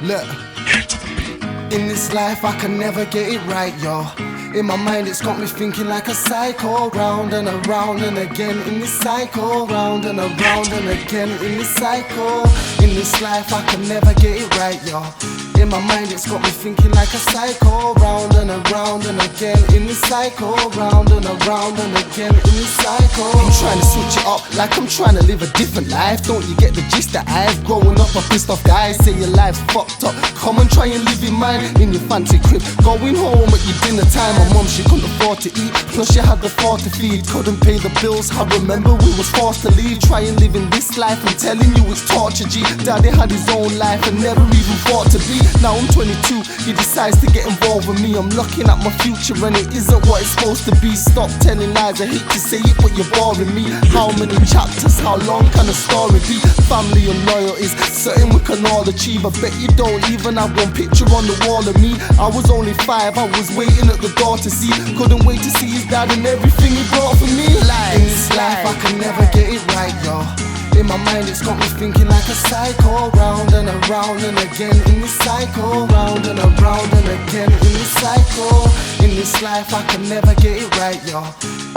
Look, in this life I can never get it right, yo. In my mind it's got me thinking like a psycho. Round and around and again in this cycle. Round and around and again in this cycle. In this life I can never get it right, yo. In my mind it's got me thinking like a psycho. Round and around and again in this cycle. Round and around and again in this cycle. I'm trying to switch it up like I'm trying to live a different life. Don't you get the gist that I've growing up a pissed off guy? Say your life's fucked up, come and try and live in mine. In your fancy crib, going home at your dinner time. My mum, she couldn't afford to eat, plus she had the thought to feed. Couldn't pay the bills, I remember we was forced to leave. Try and live in this life, I'm telling you it's torture, G. Daddy had his own life and never even thought to be. Now I'm 22, he decides to get involved with me. I'm looking at my future and it isn't what it's supposed to be. Stop telling lies, I hate to say it but you're boring me. How many chapters, how long can a story be? Family and loyal is certain we can all achieve. I bet you don't even have one picture on the wall of me. I was only 5, I was waiting at the door to see. Couldn't wait to see his dad and everything he brought for me. In this life I can never get it right, yo. In my mind it's got me thinking like a psycho. Round and around and again in this cycle. Round and around and again in this cycle. In this life I can never get it right, yo.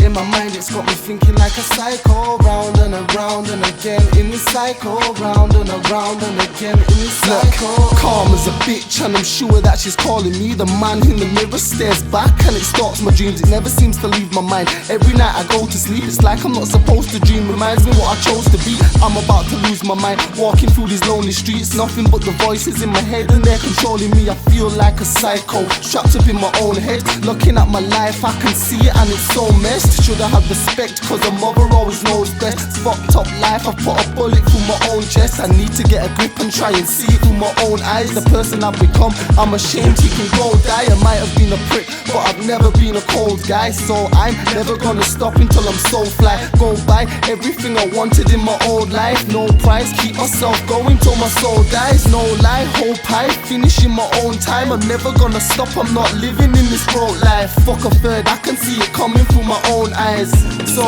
In my mind it's got me thinking like a psycho. Round and around and again in this cycle. Round and around and again in this cycle. Look, calm as a bitch and I'm sure that she's calling me. The man in the mirror stares back and it stalks my dreams. It never seems to leave my mind. Every night I go to sleep, it's like I'm not supposed to dream. Reminds me what I chose to be. I'm about to lose my mind, walking through these lonely streets. Nothing but the voices in my head and they're controlling me. I feel like a psycho, trapped up in my own head. Looking at my life, I can see it and it's so messed. Should I have respect, cause a mother always knows best. It's fucked up life, I put a bullet through my own chest. I need to get a grip and try and see it through my own eyes. The person I've become, I'm ashamed he can go die. I might have been a prick, but I've never been a cold guy. So I'm never gonna stop until I'm so fly. Go buy everything I wanted in my old life. No price, keep myself going till my soul dies. No lie, hope I finish in my own time. I'm never gonna stop, I'm not living in this broke life. Fuck a third, I can see it coming through my own eyes. So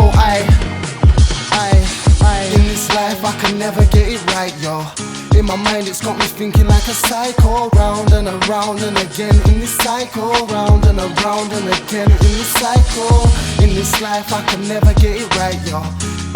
in this life I can never get it right, yo. In my mind it's got me thinking like a psycho. Round and around and again in this cycle. Round and around and again in this cycle. In this life I can never get it right, yo.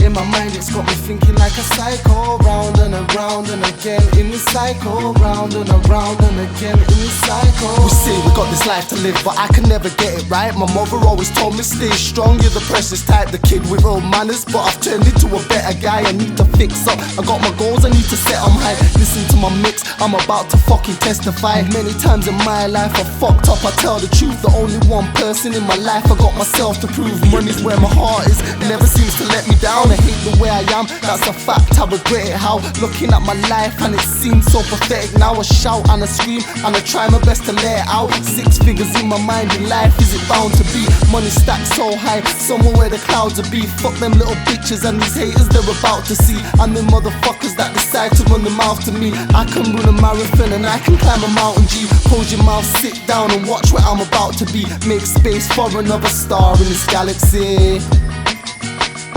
In my mind it's got me thinking like a psycho. Round and around and again in this cycle. Round and around and again in this cycle. We say we got this life to live, but I can never get it right. My mother always told me stay strong, you're the precious type. The kid with old manners, but I've turned into a better guy. I need to fix up, I got my goals, I need to set them high. Listen to my mix, I'm about to fucking testify. Many times in my life I fucked up, I tell the truth. The only one person in my life I got myself to prove. Money's where my heart is, never seems to let me down. I hate the way I am, that's a fact, I regret it how. Looking at my life and it seems so pathetic now. I shout and I scream and I try my best to let it out. 6 figures in my mind, in life is it bound to be? Money stacked so high, somewhere where the clouds will be. Fuck them little bitches and these haters they're about to see. And them motherfuckers that decide to run their mouth to me. I can run a marathon and I can climb a mountain, G. Close your mouth, sit down and watch where I'm about to be. Make space for another star in this galaxy.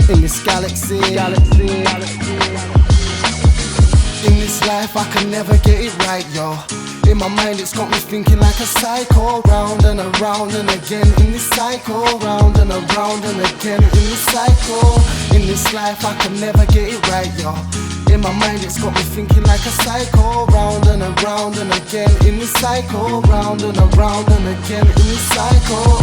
In this galaxy. In this life I can never get it right, yo. In my mind it's got me thinking like a psycho. Round and around and again in this cycle. Round and around and again in this cycle. In this life I can never get it right, yo. In my mind it's got me thinking like a psycho. Round and around and again in this cycle. Round and around and again in this cycle.